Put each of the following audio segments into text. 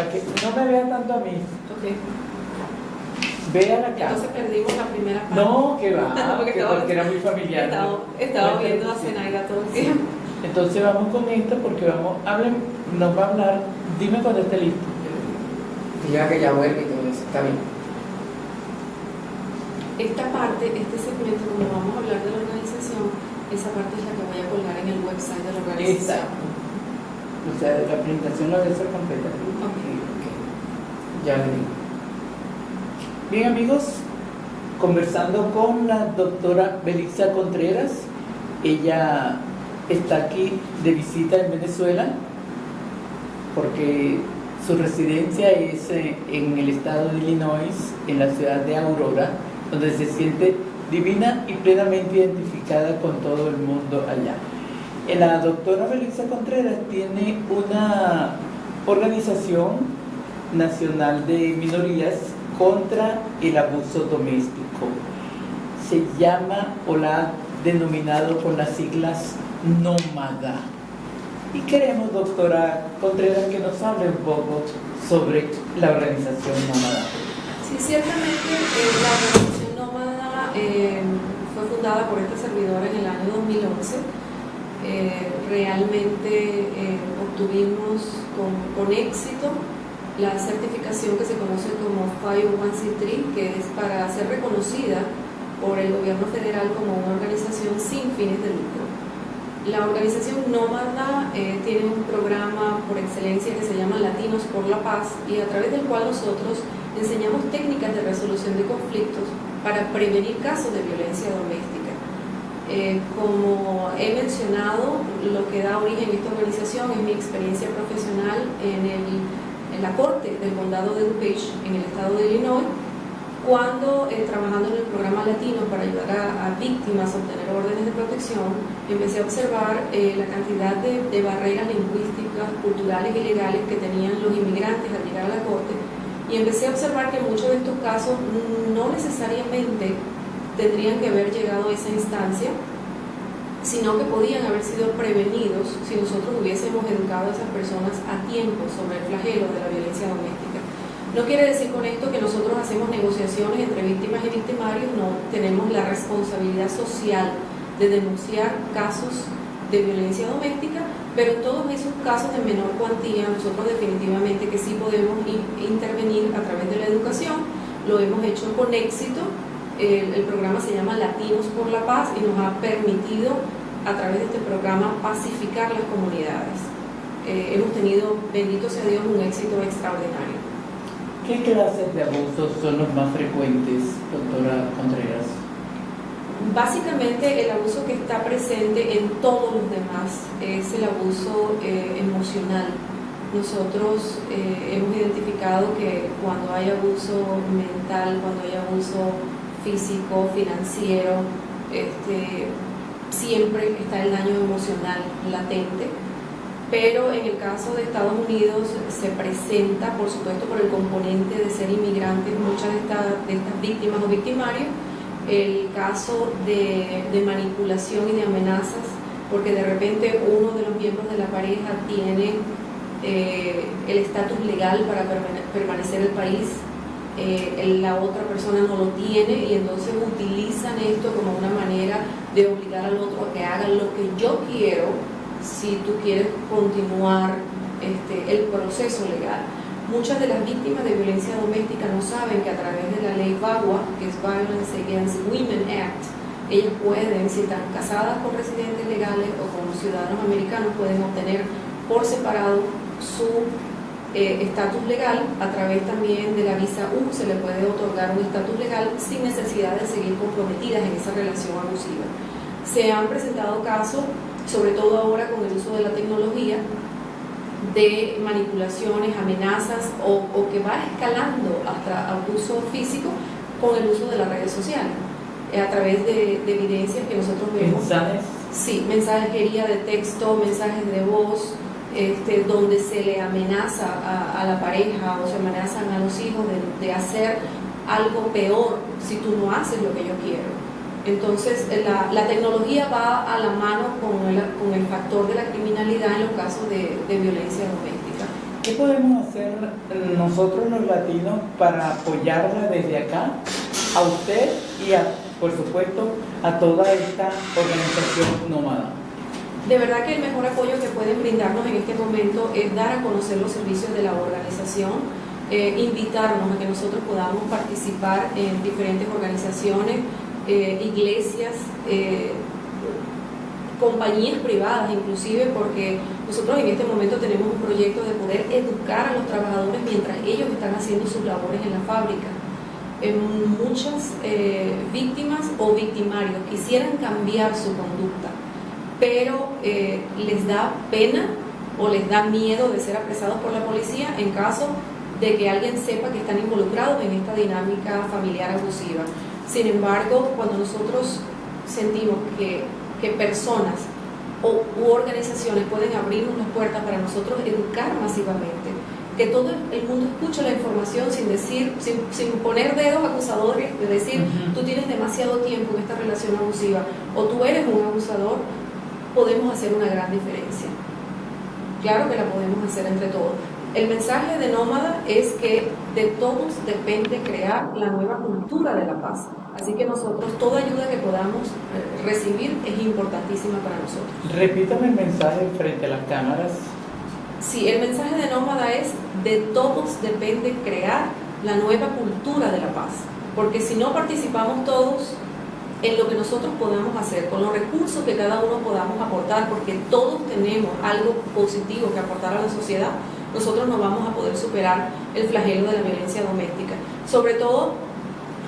para que no me vean tanto a mí. Ok. Vean acá. Entonces perdimos la primera parte. No, que va, Porque porque era muy familiar. Estaba viendo a Zenaida todo el tiempo. Entonces vamos con esto porque nos va a hablar. Dime cuando esté listo. Diga que ya vuelve y todo eso, está bien. Esta parte, este segmento, como vamos a hablar de la organización, esa parte es la que voy a colgar en el website de la organización. Exacto. O sea, la presentación la debe ser completa. Ok. Ya le digo. Bien, amigos, conversando con la doctora Belixa Contreras. Ella está aquí de visita en Venezuela porque su residencia es en el estado de Illinois, en la ciudad de Aurora, donde se siente divina y plenamente identificada con todo el mundo allá. La doctora Belixa Contreras tiene una organización nacional de minorías contra el abuso doméstico. Se llama o la ha denominado con las siglas Nómada. Y queremos, doctora Contreras, que nos hable un poco sobre la organización Nómada. Sí, ciertamente la organización Nómada fue fundada por esta servidora en el año 2011. Realmente obtuvimos con éxito la certificación que se conoce como 501c3, que es para ser reconocida por el gobierno federal como una organización sin fines de lucro. La organización Nómada tiene un programa por excelencia que se llama Latinos por la Paz, y a través del cual nosotros enseñamos técnicas de resolución de conflictos para prevenir casos de violencia doméstica. Como he mencionado, lo que da origen a esta organización es mi experiencia profesional en la corte del condado de DuPage, en el estado de Illinois, cuando trabajando en el programa latino para ayudar a víctimas a obtener órdenes de protección, empecé a observar la cantidad de barreras lingüísticas, culturales y legales que tenían los inmigrantes al llegar a la corte, y empecé a observar que muchos de estos casos no necesariamente tendrían que haber llegado a esa instancia, sino que podían haber sido prevenidos si nosotros hubiésemos educado a esas personas a tiempo sobre el flagelo de la violencia doméstica. No quiere decir con esto que nosotros hacemos negociaciones entre víctimas y victimarios, no, tenemos la responsabilidad social de denunciar casos de violencia doméstica, pero en todos esos casos de menor cuantía nosotros definitivamente que sí podemos intervenir a través de la educación. Lo hemos hecho con éxito. El programa se llama Latinos por la Paz y nos ha permitido a través de este programa pacificar las comunidades. Hemos tenido, bendito sea Dios, un éxito extraordinario. ¿Qué clases de abusos son los más frecuentes, doctora Contreras? Básicamente el abuso que está presente en todos los demás es el abuso emocional. Nosotros hemos identificado que cuando hay abuso mental, cuando hay abuso físico, financiero, siempre está el daño emocional latente, pero en el caso de Estados Unidos se presenta, por supuesto, por el componente de ser inmigrantes, muchas de estas víctimas o victimarios, el caso de manipulación y de amenazas, porque de repente uno de los miembros de la pareja tiene el estatus legal para permanecer en el país, la otra persona no lo tiene, y entonces utilizan esto como una manera de obligar al otro a que haga lo que yo quiero si tú quieres continuar el proceso legal. Muchas de las víctimas de violencia doméstica no saben que a través de la ley VAWA, que es Violence Against Women Act, ellas pueden, si están casadas con residentes legales o con ciudadanos americanos, pueden obtener por separado su estatus legal. A través también de la visa U se le puede otorgar un estatus legal sin necesidad de seguir comprometidas en esa relación abusiva. Se han presentado casos, sobre todo ahora con el uso de la tecnología, de manipulaciones, amenazas o que va escalando hasta abuso físico con el uso de las redes sociales, a través de evidencias que nosotros vemos. ¿Mensajes? Sí, mensajería de texto, mensajes de voz, donde se le amenaza a la pareja o se amenazan a los hijos de hacer algo peor si tú no haces lo que yo quiero. Entonces la tecnología va a la mano con el factor de la criminalidad en los casos de violencia doméstica. ¿qué podemos hacer nosotros los latinos para apoyarla desde acá, a usted y por supuesto, a toda esta organización nómada? De verdad que el mejor apoyo que pueden brindarnos en este momento es dar a conocer los servicios de la organización, invitarnos a que nosotros podamos participar en diferentes organizaciones, iglesias, compañías privadas inclusive, porque nosotros en este momento tenemos un proyecto de poder educar a los trabajadores mientras ellos están haciendo sus labores en la fábrica. Muchas víctimas o victimarios quisieran cambiar su conducta, pero les da pena o les da miedo de ser apresados por la policía en caso de que alguien sepa que están involucrados en esta dinámica familiar abusiva. Sin embargo, cuando nosotros sentimos que personas u organizaciones pueden abrirnos las puertas para nosotros educar masivamente, que todo el mundo escuche la información sin poner dedos acusadores, de decir, tú tienes demasiado tiempo en esta relación abusiva o tú eres un abusador, podemos hacer una gran diferencia. Claro que la podemos hacer entre todos. El mensaje de Nómada es que de todos depende crear la nueva cultura de la paz. Así que nosotros, toda ayuda que podamos recibir es importantísima para nosotros. Repítame el mensaje frente a las cámaras. Sí, el mensaje de Nómada es: de todos depende crear la nueva cultura de la paz. Porque si no participamos todos en lo que nosotros podamos hacer, con los recursos que cada uno podamos aportar, porque todos tenemos algo positivo que aportar a la sociedad, nosotros no vamos a poder superar el flagelo de la violencia doméstica. Sobre todo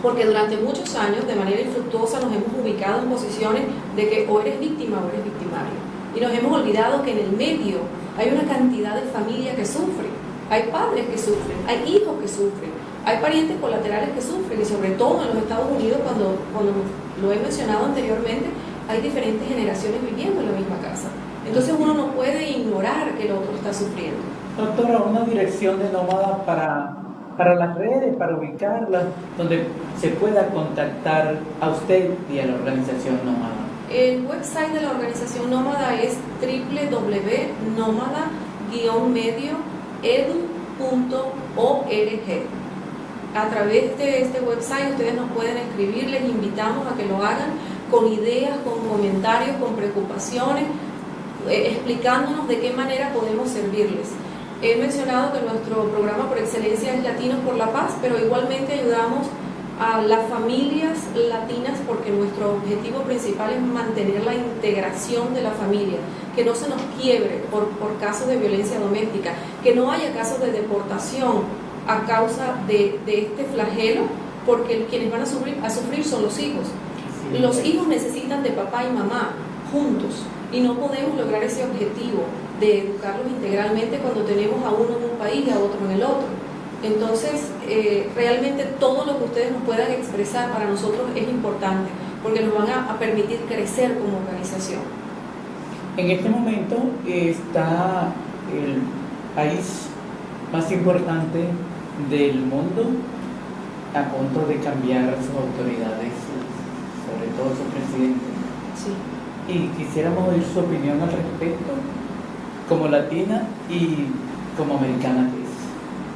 porque durante muchos años, de manera infructuosa, nos hemos ubicado en posiciones de que o eres víctima o eres victimario. Y nos hemos olvidado que en el medio hay una cantidad de familias que sufren, hay padres que sufren, hay hijos que sufren, hay parientes colaterales que sufren, y sobre todo en los Estados Unidos, cuando lo he mencionado anteriormente, hay diferentes generaciones viviendo en la misma casa. Entonces uno no puede ignorar que el otro está sufriendo. Doctora, una dirección de Nómada para las redes, para ubicarlas, donde se pueda contactar a usted y a la organización Nómada. El website de la organización Nómada es www.nomada-medio.edu.org. A través de este website ustedes nos pueden escribir, les invitamos a que lo hagan con ideas, con comentarios, con preocupaciones, explicándonos de qué manera podemos servirles. He mencionado que nuestro programa por excelencia es Latinos por la Paz, pero igualmente ayudamos a las familias latinas porque nuestro objetivo principal es mantener la integración de la familia, que no se nos quiebre por casos de violencia doméstica, que no haya casos de deportación a causa de este flagelo, porque quienes van a sufrir son los hijos. Sí. Los hijos necesitan de papá y mamá juntos y no podemos lograr ese objetivo de educarlos integralmente cuando tenemos a uno en un país y a otro en el otro. Entonces, realmente todo lo que ustedes nos puedan expresar para nosotros es importante, porque nos van a permitir crecer como organización. En este momento está el país más importante del mundo a punto de cambiar sus autoridades, sobre todo su presidente. Sí. Y quisiéramos oír su opinión al respecto, como latina y como americana que es.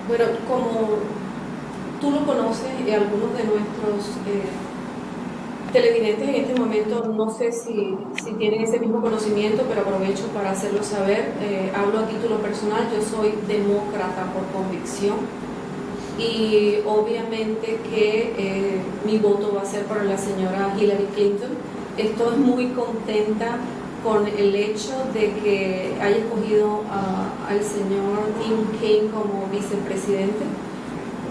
Bueno, como tú lo conoces y algunos de nuestros televidentes en este momento, no sé si tienen ese mismo conocimiento, pero aprovecho para hacerlo saber. Hablo a título personal, yo soy demócrata por convicción y obviamente que mi voto va a ser para la señora Hillary Clinton. Estoy muy contenta con el hecho de que haya escogido al señor Tim Kaine como vicepresidente,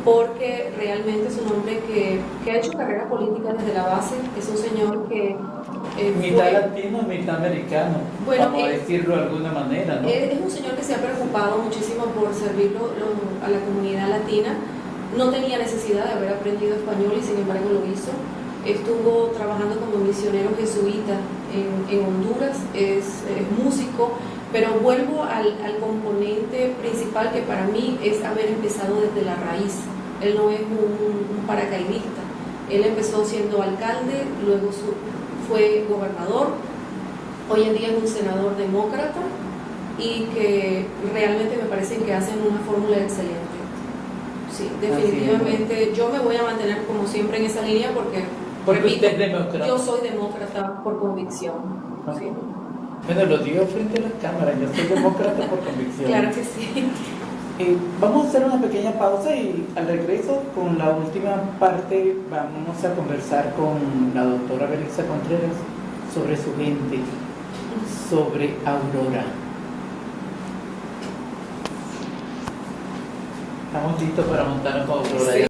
porque realmente es un hombre que ha hecho carrera política desde la base. Es un señor que mitad latino, mitad americano, bueno, vamos a decirlo de alguna manera, ¿no? Es un señor que se ha preocupado muchísimo por servir a la comunidad latina. No tenía necesidad de haber aprendido español y sin embargo lo hizo. Estuvo trabajando como misionero jesuita en Honduras, es músico, pero vuelvo al componente principal, que para mí es haber empezado desde la raíz. Él no es un paracaidista. Él empezó siendo alcalde, luego fue gobernador, hoy en día es un senador demócrata y que realmente me parecen que hacen una fórmula excelente. Sí, definitivamente yo me voy a mantener como siempre en esa línea porque usted es demócrata. yo soy demócrata por convicción. Sí. Bueno, lo digo frente a la cámara, yo soy demócrata por convicción. Claro que sí. Vamos a hacer una pequeña pausa y al regreso, con la última parte, vamos a conversar con la doctora Belisa Contreras sobre su gente, sobre Aurora. Estamos listos para montarnos con Aurora. Sí.